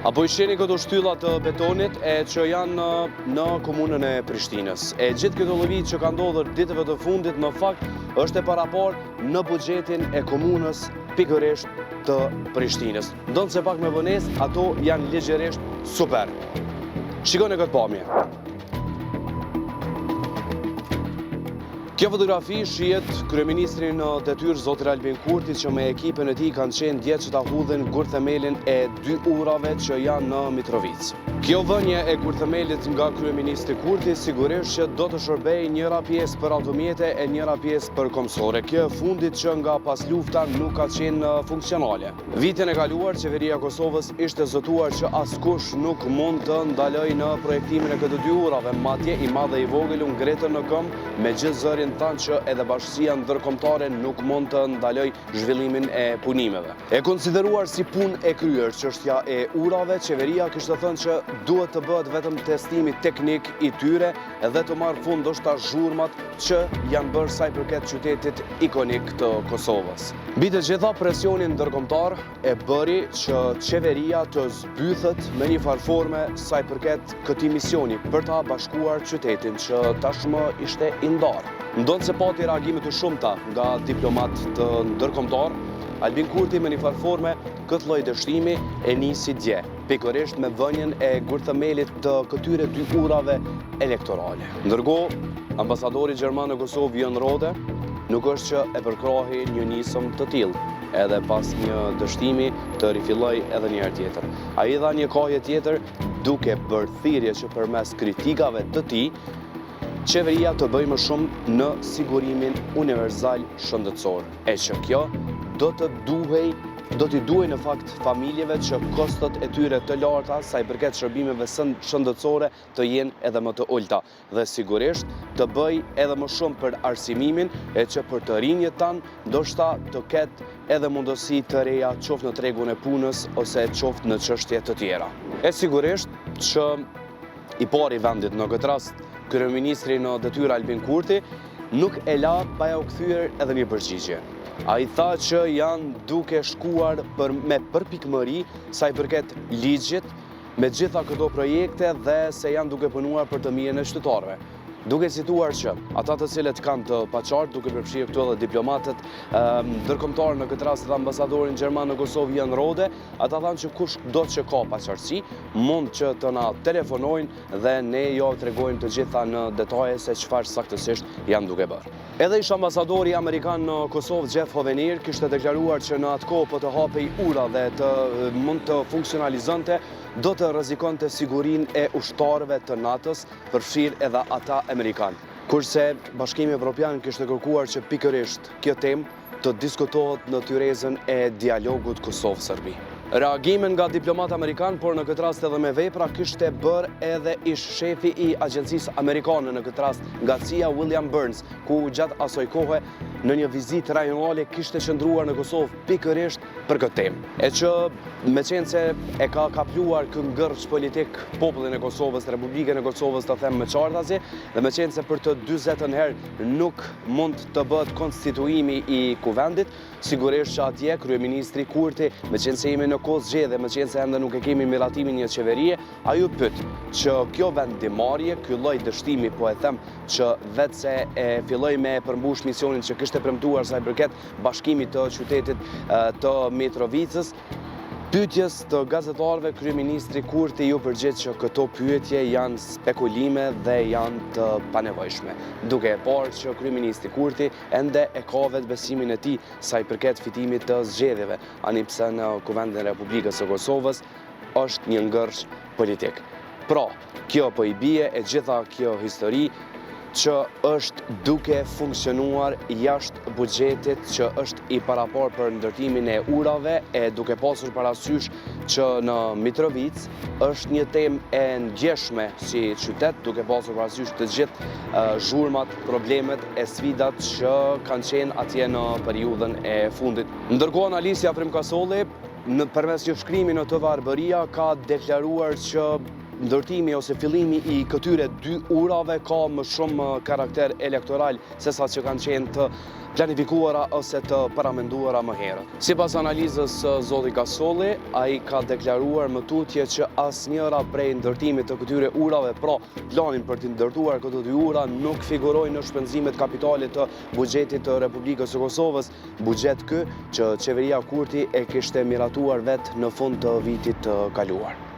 Apo i sheni këto shtylla të betonit që janë në komunën e Prishtinës. E gjithë këto lëvizje që ka ndodhur ditëve të fundit në fakt është e parapor në buxhetin e komunës pikërisht të Prishtinës. Ndonë se pak me vonesë, ato janë ligjërisht super. Shikoni këtë pamje. Kjo fotografi shihet kryeministrin në detyrë Zotin Albin Kurti që me ekipën e tij kanë qenë dje që ta hudhin gurthemelin e 2 urave që janë në Mitrovic. Kjo vënje e gurthemelit nga kryeministri Kurti sigurisht që do të shërbejë njëra pjesë për automjete e njëra pjesë për komsore. Kjo e fundit që nga pas lufta nuk ka qenë funksionale. Vitin e kaluar qeveria e Kosovës ishte zotuar që askush nuk mund të ndalojë në projektimin e këto 2 urave, madje i madh dhe i vogël u ngretën në këmbë me gjithë zërin tanë që edhe bashkësia ndërkombëtare nuk mund të ndaloj zhvillimin e punimeve. E konsideruar si punë e kryer çështja e urave, qeveria kishte thënë që duhet të bëhet vetëm testimi teknik i tyre edhe të marrë fund ndoshta zhurmat që janë bërë sa i përket qytetit ikonik të Kosovës. Mbi të gjitha, presioni ndërkombëtar e bëri që qeveria të zbythet me një farforme sa i përket këtij misioni për ta bashkuar qytetin që tashmë ishte i ndarë. Ndonë se pati reagime të shumta nga diplomat të ndërkombëtar, Albin Kurti me një farforme këtë lloj dështimi e nisi dje, pikërisht me vënien e gurthemelit të këtyre 2 urave elektorale. Ndërkohë, ambasadori gjerman në Kosovë Jon Rode nuk është që e përkrahi një nisëm të tillë, edhe pas një dështimi të rifilloj edhe një herë tjetër. Ai dha një kohje tjetër duke bërë thirrje që përmes kritikave të tij qeveria të bëjë më shumë në sigurimin universal shëndetësor, e që kjo do t'i duhej në fakt familjeve që kostot e tyre të larta sa i përket shërbimeve shëndetësore të jenë edhe më të ulta dhe sigurisht të bëj edhe më shumë për arsimimin e që për të rinjët tanë ndoshta të ketë edhe mundësi të reja qoftë në tregun e punës ose qoftë në çështje të tjera. E sigurisht që i pari vendit në këtë rast kryeministri në detyrë Albin Kurti nuk e la pa ja u kthyer edhe një përgjigje. Ai tha që janë duke shkuar me përpikmëri sa i përket ligjit me gjitha këto projekte dhe se janë duke punuar për të mirën e qytetarëve. Duke cituar që ata të cilët kanë të paqartë, duke përfshirë këtu edhe diplomatët ndërkombëtar në këtë rast dhe ambasadorin gjerman në Kosovë Jon Rode, ata thanë që kush do që ka paqartësi, mund që të na telefonojnë dhe ne jo tregojmë të gjitha në detaje se çfarë saktësisht janë duke bërë. Edhe ish ambasadori amerikan në Kosovë Jeff Hovenir kishte deklaruar që në atë kohë po të hapej ura dhe mund të funksionalizonte, do të rrezikonte sigurinë e ushtarëve të NATO-s, përfshirë edhe ata amerikanë. Kurse Bashkimi Evropian kishte kërkuar që pikërisht kjo temë të diskutohet në tyrezën e dialogut Kosovë-Serbi. Reagimin nga diplomat amerikan, por në këtë rast edhe me vepra, kishte bërë edhe ish shefi i agjencisë amerikane në këtë rast nga CIA William Burns, ku gjatë asoj kohe në një vizitë rajonale kishte qëndruar në Kosovë pikërisht për këtë temë. E që me qenë se e ka kapluar këngërç politik popullin e Kosovës, Republikën e Kosovës të them me qartazi, dhe me qenë se për të 40 herë nuk mund të bëhet konstituimi i kuvendit, sigurisht që atje kryeministri Kurti, me qenë se jemi në kohë zgjedhje, me qenë se ende nuk e kemi miratimin një qeverie, ai u pyet që kjo vendimarrje, ky lloj dështimi, po e them që vetë se e filloi me përmbush misionin që kishte premtuar sa i përket bashkimit të qytetit të Mitrovicës, pyetjes të gazetarëve, kryeministri Kurti ju përgjigj që këto pyetje janë spekulime dhe janë të panevojshme, duke e parë që kryeministri Kurti ende e ka vetë besimin e tij sa i përket fitimit të zgjedhjeve, ani pse në Kuvendin e Republikës së Kosovës është një ngërsh politik. Pra, kjo po i bie e gjitha kjo histori që është duke funksionuar jashtë buxhetit që është i parapor për ndërtimin e urave, e duke pasur parasysh që në Mitrovic është një temë e ndjeshme si qytet, duke pasur parasysh të gjithë zhurmat, problemet e sfidat që kanë qenë atje në periudhën e fundit. Ndërkohë Alisja Primkasolli, përmes një shkrimi në TV Arbëria, ka deklaruar që ndërtimi ose fillimi i këtyre dy urave ka më shumë karakter elektoral se sa që kanë qenë të planifikuara ose të paramenduara më herët. Sipas analizës zoti Kasolli, ai ka deklaruar më tutje që asnjëra prej ndërtimit të këtyre urave, pra planin për të ndërtuar këto dy ura nuk figuroi në shpenzimet kapitale të buxhetit të Republikës së Kosovës, buxhet ky që qeveria Kurti e kishte miratuar vetë në fund të vitit të kaluar.